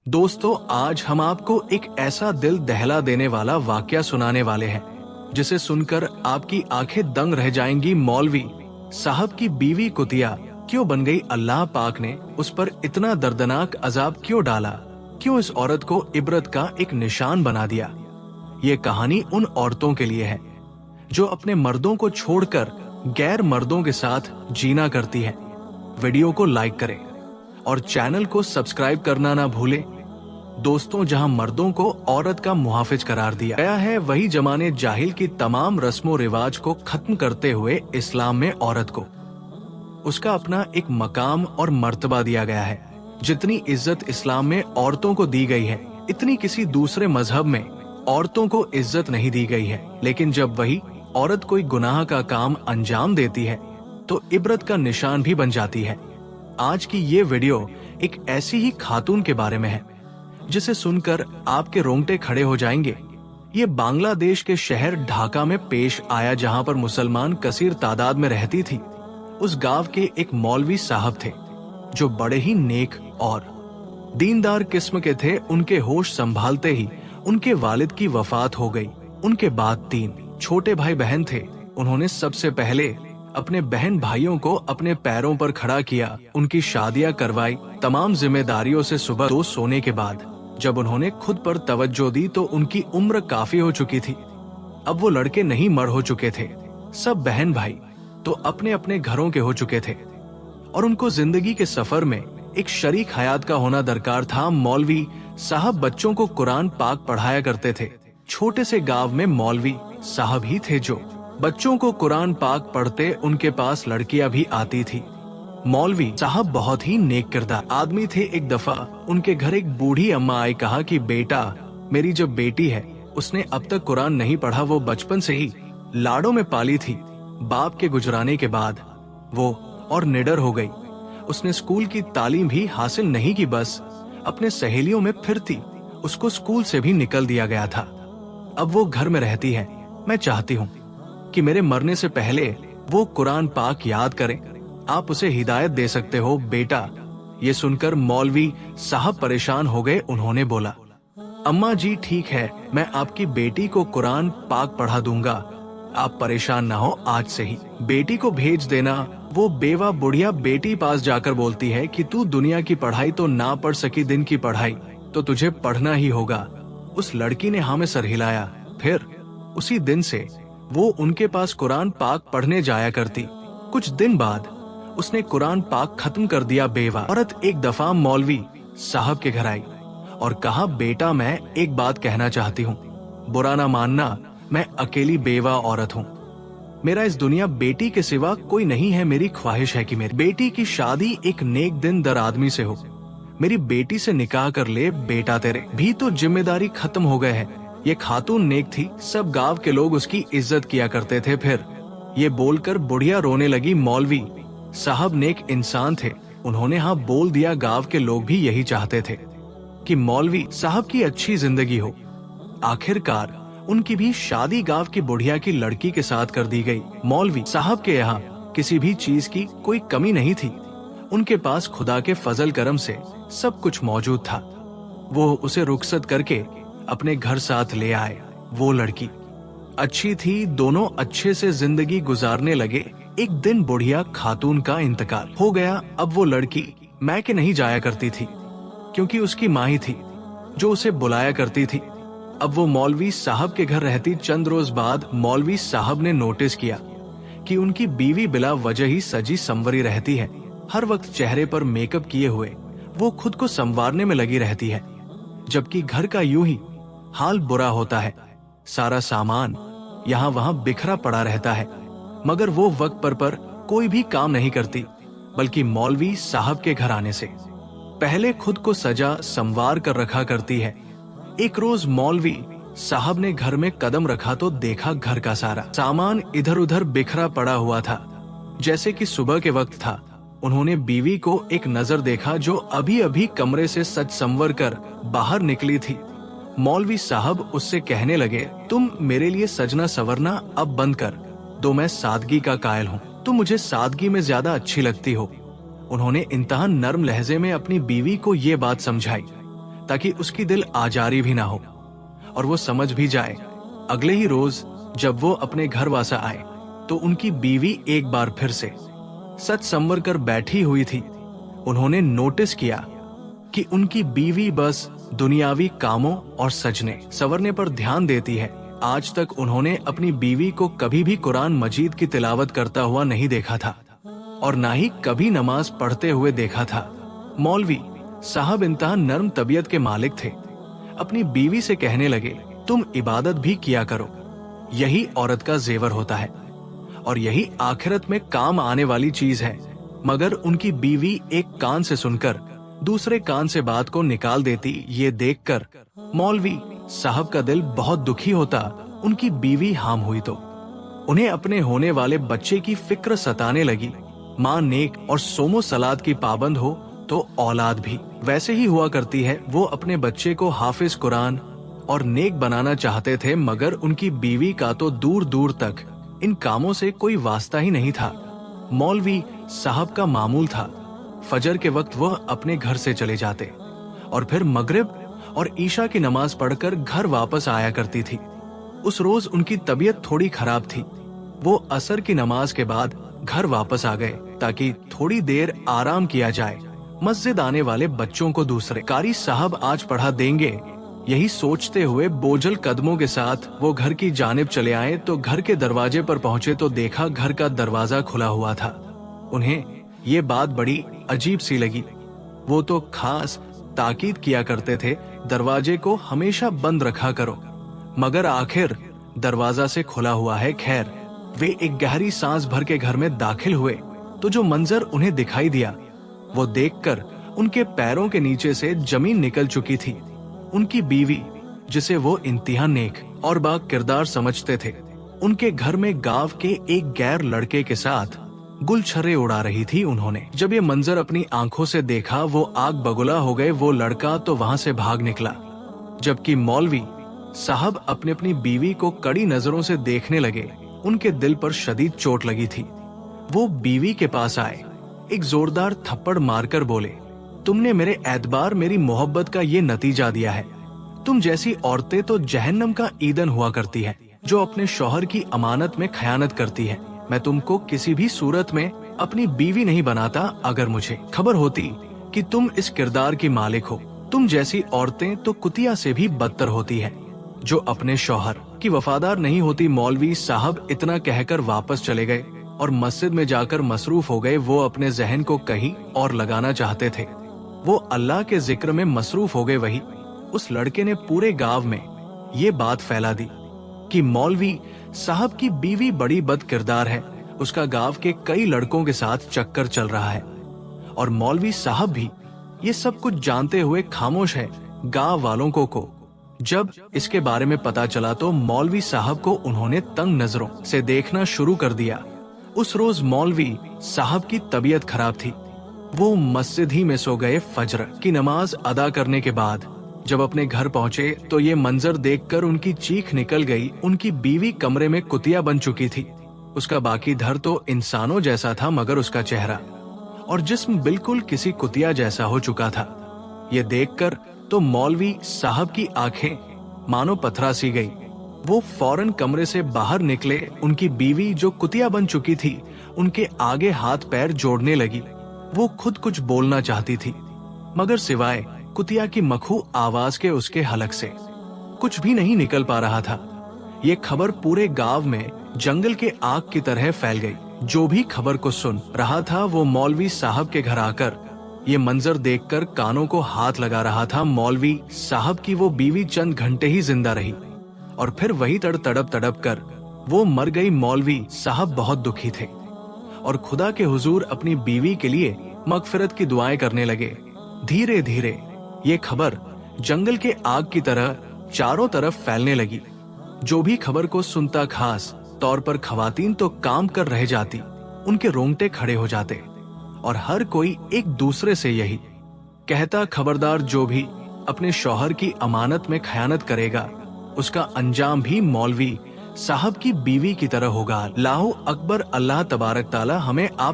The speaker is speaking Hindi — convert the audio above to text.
दोस्तों, आज हम आपको एक ऐसा दिल दहला देने वाला वाकया सुनाने वाले हैं जिसे सुनकर आपकी आंखें दंग रह जाएंगी। मौलवी साहब की बीवी कुतिया क्यों बन गई? अल्लाह पाक ने उस पर इतना दर्दनाक अजाब क्यों डाला? क्यों इस औरत को इबरत का एक निशान बना दिया? ये कहानी उन औरतों के लिए है जो अपने मर्दों को छोड़कर गैर मर्दों के साथ जीना करती है। वीडियो को लाइक करें और चैनल को सब्सक्राइब करना ना भूलें। दोस्तों, जहां मर्दों को औरत का मुहाफिज करार दिया गया है, वही जमाने जाहिल की तमाम रस्मों रिवाज को खत्म करते हुए इस्लाम में औरत को उसका अपना एक मकाम और मर्तबा दिया गया है। जितनी इज्जत इस्लाम में औरतों को दी गई है, इतनी किसी दूसरे मजहब में औरतों को इज्जत नहीं दी गई है। लेकिन जब वही औरत कोई गुनाह का काम अंजाम देती है तो इबरत का निशान भी बन जाती है। आज की ये वीडियो एक ऐसी ही खातून के बारे में है जिसे सुनकर आपके रोंगटे खड़े हो जाएंगे। ये बांग्लादेश के शहर ढाका में पेश आया, जहां पर मुसलमान कसीर तादाद में रहती थी। उस गांव के एक मौलवी साहब थे जो बड़े ही नेक और दीनदार किस्म के थे। उनके होश संभालते ही उनके वालिद की वफात हो गई। उनके बाद 3 छोटे भाई बहन थे। उन्होंने सबसे पहले अपने बहन भाइयों को अपने पैरों पर खड़ा किया, उनकी शादियां करवाई। तमाम जिम्मेदारियों से सुबह 2 सोने के बाद जब उन्होंने खुद पर तवज्जो दी तो उनकी उम्र काफी हो चुकी थी। अब वो लड़के नहीं मर हो चुके थे, सब बहन भाई तो अपने अपने घरों के हो चुके थे और उनको जिंदगी के सफर में एक शरीक हयात का होना दरकार था। मौलवी साहब बच्चों को कुरान पाक पढ़ाया करते थे। छोटे से गांव में मौलवी साहब ही थे जो बच्चों को कुरान पाक पढ़ते। उनके पास लड़कियां भी आती थी। मौलवी साहब बहुत ही नेक किरदार आदमी थे। एक दफा उनके घर एक बूढ़ी अम्मा आई, कहा कि बेटा, मेरी जो बेटी है उसने अब तक कुरान नहीं पढ़ा। वो बचपन से ही लाड़ों में पाली थी। बाप के गुजराने के बाद वो और निडर हो गई। उसने स्कूल की तालीम भी हासिल नहीं की, बस अपने सहेलियों में फिरती। उसको स्कूल से भी निकल दिया गया था। अब वो घर में रहती है। मैं चाहती हूँ कि मेरे मरने से पहले वो कुरान पाक याद करे। आप उसे हिदायत दे सकते हो बेटा। ये सुनकर मौलवी साहब परेशान हो गए। उन्होंने बोला, अम्मा जी ठीक है, मैं आपकी बेटी को कुरान पाक पढ़ा दूंगा। आप परेशान ना हो, आज से ही बेटी को भेज देना। वो बेवा बुढ़िया बेटी पास जाकर बोलती है कि तू दुनिया की पढ़ाई तो ना पढ़ सकी, दिन की पढ़ाई तो तुझे पढ़ना ही होगा। उस लड़की ने हाँ में सर हिलाया। फिर उसी दिन से वो उनके पास कुरान पाक पढ़ने जाया करती। कुछ दिन बाद उसने कुरान पाक खत्म कर दिया। बेवा औरत एक दफा मौलवी साहब के घर आई और कहा, बेटा, मैं एक बात कहना चाहती हूँ, बुरा ना मानना, मैं अकेली बेवा औरत हूँ। मेरा इस दुनिया बेटी के सिवा कोई नहीं है। मेरी ख्वाहिश है कि मेरी बेटी की शादी एक नेक दिन दर आदमी से हो। मेरी बेटी से निकाह कर ले बेटा। तेरे भी तो जिम्मेदारी खत्म हो गए हैं। ये खातून नेक थी, सब गांव के लोग उसकी इज्जत किया करते थे। फिर ये बोलकर बुढ़िया रोने लगी। मौलवी साहब नेक इंसान थे, उन्होंने हाँ बोल दिया। गांव के लोग भी यही चाहते थे कि मौलवी साहब की अच्छी जिंदगी हो। आखिरकार उनकी भी शादी गांव की बुढ़िया की लड़की के साथ कर दी गई। मौलवी साहब के यहाँ किसी भी चीज की कोई कमी नहीं थी। उनके पास खुदा के फजल करम से सब कुछ मौजूद था। वो उसे रुखसत करके अपने घर साथ ले आए। वो लड़की अच्छी थी, दोनों अच्छे से जिंदगी गुजारने लगे। एक दिन बुढ़िया खातून का इंतकाल हो गया। अब वो लड़की मैके नहीं जाया करती थी क्योंकि उसकी माँ ही थी जो उसे बुलाया करती थी। अब वो मौलवी साहब के घर रहती। चंद रोज बाद मौलवी साहब ने नोटिस किया कि उनकी बीवी बिला वजह ही सजी संवरी रहती है। हर वक्त चेहरे पर मेकअप किए हुए वो खुद को संवारने में लगी रहती है, जबकि घर का यूं ही हाल बुरा होता है। सारा सामान यहाँ वहाँ बिखरा पड़ा रहता है, मगर वो वक्त पर कोई भी काम नहीं करती, बल्कि मौलवी साहब के घर आने से पहले खुद को सजा संवार कर रखा करती है। एक रोज मौलवी साहब ने घर में कदम रखा तो देखा घर का सारा सामान इधर उधर बिखरा पड़ा हुआ था, जैसे कि सुबह के वक्त था। उन्होंने बीवी को एक नजर देखा जो अभी अभी कमरे से सज संवर कर बाहर निकली थी। मौलवी साहब उससे कहने लगे, तुम मेरे लिए सजना संवरना अब बंद कर दो, मैं सादगी का कायल हूँ। तुम मुझे सादगी में ज्यादा अच्छी लगती हो। उन्होंने इंतहा नर्म लहजे में अपनी बीवी को ये बात समझाई। ताकि उसकी दिल आजारी भी ना हो और वो समझ भी जाए। अगले ही रोज जब वो अपने घर वासा आए तो उनकी बीवी एक बार फिर से सच संवर कर बैठी हुई थी। उन्होंने नोटिस किया कि उनकी बीवी बस दुनियावी कामों और सजने संवरने पर ध्यान देती है। आज तक उन्होंने अपनी बीवी को कभी भी कुरान मजीद की तिलावत करता हुआ नहीं देखा था और ना ही कभी नमाज पढ़ते हुए देखा था। मौलवी साहब इंतहा नर्म तबीयत के मालिक थे। अपनी बीवी से कहने लगे, तुम इबादत भी किया करो, यही औरत का जेवर होता है और यही आखिरत में काम आने वाली चीज है। मगर उनकी बीवी एक कान से सुनकर दूसरे कान से बात को निकाल देती। ये देखकर मौलवी साहब का दिल बहुत दुखी होता। उनकी बीवी हाम हुई तो उन्हें अपने होने वाले बच्चे की फिक्र सताने लगी। माँ नेक और सोमो सलाद की पाबंद हो तो औलाद भी वैसे ही हुआ करती है। वो अपने बच्चे को हाफिज कुरान और नेक बनाना चाहते थे, मगर उनकी बीवी का तो दूर दूर तक इन कामों से कोई वास्ता ही नहीं था। मौलवी साहब का मामूल था, फजर के वक्त वह अपने घर से चले जाते और फिर मगरिब और ईशा की नमाज पढ़कर घर वापस आया करती थी। उस रोज उनकी तबीयत थोड़ी खराब थी। वो असर की नमाज के बाद घर वापस आ गए ताकि थोड़ी देर आराम किया जाए। मस्जिद आने वाले बच्चों को दूसरे कारी साहब आज पढ़ा देंगे, यही सोचते हुए बोझल कदमों के साथ वो घर की जानिब चले आए तो घर के दरवाजे पर पहुंचे तो देखा घर का दरवाजा खुला हुआ था। उन्हें ये बात बड़ी अजीब सी लगी। वो तो खास ताकीद किया करते थे, दरवाजे को हमेशा बंद रखा करो, मगर आखिर दरवाजा से खुला हुआ है। खैर, वे एक गहरी सांस भर के घर में दाखिल हुए तो जो मंजर उन्हें दिखाई दिया वो देखकर उनके पैरों के नीचे से जमीन निकल चुकी थी। उनकी बीवी, जिसे वो इंतहा नेक और बा किरदार समझते थे, उनके घर में गांव के एक गैर लड़के के साथ गुलछर्रे उड़ा रही थी। उन्होंने जब ये मंजर अपनी आंखों से देखा वो आग बगुला हो गए। वो लड़का तो वहां से भाग निकला, जबकि मौलवी साहब अपनी अपनी बीवी को कड़ी नजरों से देखने लगे। उनके दिल पर शदीद चोट लगी थी। वो बीवी के पास आए, एक जोरदार थप्पड़ मारकर बोले, तुमने मेरे एतबार मेरी मोहब्बत का ये नतीजा दिया है। तुम जैसी औरतें तो जहन्नम का ईंधन हुआ करती है, जो अपने शौहर की अमानत में खयानत करती है। मैं तुमको किसी भी सूरत में अपनी बीवी नहीं बनाता। अगर मुझे खबर होती कि तुम इस किरदार की मालिक हो, तुम जैसी औरतें तो कुतिया से भी बदतर होती है, जो अपने शौहर की वफादार नहीं होती। मौलवी साहब इतना कहकर वापस चले गए और मस्जिद में जाकर मसरूफ हो गए। वो अपने जहन को कहीं और लगाना चाहते थे। वो अल्लाह के जिक्र में मसरूफ हो गए। वही उस लड़के ने पूरे गांव में ये बात फैला दी कि मौलवी साहब की बीवी बड़ी बद किरदार है। उसका गांव के कई लड़कों के साथ चक्कर चल रहा है और मौलवी साहब भी ये सब कुछ जानते हुए खामोश है। गांव वालों को जब इसके बारे में पता चला तो मौलवी साहब को उन्होंने तंग नजरों से देखना शुरू कर दिया। उस रोज मौलवी साहब की तबीयत खराब थी। वो मस्जिद ही में सो गए। फजर की नमाज अदा करने के बाद जब अपने घर पहुंचे तो ये मंजर देखकर उनकी चीख निकल गई। उनकी बीवी कमरे में कुतिया बन चुकी थी। उसका बाकी धर तो इंसानों जैसा था, मगर उसका चेहरा और जिस्म बिल्कुल किसी कुतिया जैसा हो चुका था। ये देखकर तो मौलवी साहब की आंखें मानो पथरा सी गई। वो फौरन कमरे से बाहर निकले। उनकी बीवी, जो कुतिया बन चुकी थी, उनके आगे हाथ पैर जोड़ने लगी। वो खुद कुछ बोलना चाहती थी, मगर सिवाय कुतिया की मखू आवाज के उसके हलक से कुछ भी नहीं निकल पा रहा था। ये खबर पूरे गांव में जंगल के आग की तरह फैल गई। जो भी खबर को सुन रहा था वो मौलवी साहब के घर आकर ये मंजर देखकर कानों को हाथ लगा रहा था। मौलवी साहब की वो बीवी चंद घंटे ही जिंदा रही और फिर वही तड़प कर वो मर गई। मौलवी साहब बहुत दुखी थे और खुदा के हुजूर अपनी बीवी के लिए मगफिरत की दुआएं करने लगे। धीरे धीरे ये खबर जंगल के आग की तरह चारों तरफ फैलने लगी। जो भी खबर को सुनता, खास तौर पर खवातीन तो काम कर रह जाती, उनके रोंगटे खड़े हो जाते और हर कोई एक दूसरे से यही कहता, खबरदार, जो भी अपने शौहर की अमानत में खयानत करेगा उसका अंजाम भी मौलवी साहब की बीवी की तरह होगा। लाहो अकबर। अल्लाह तबारक ताला हमें आप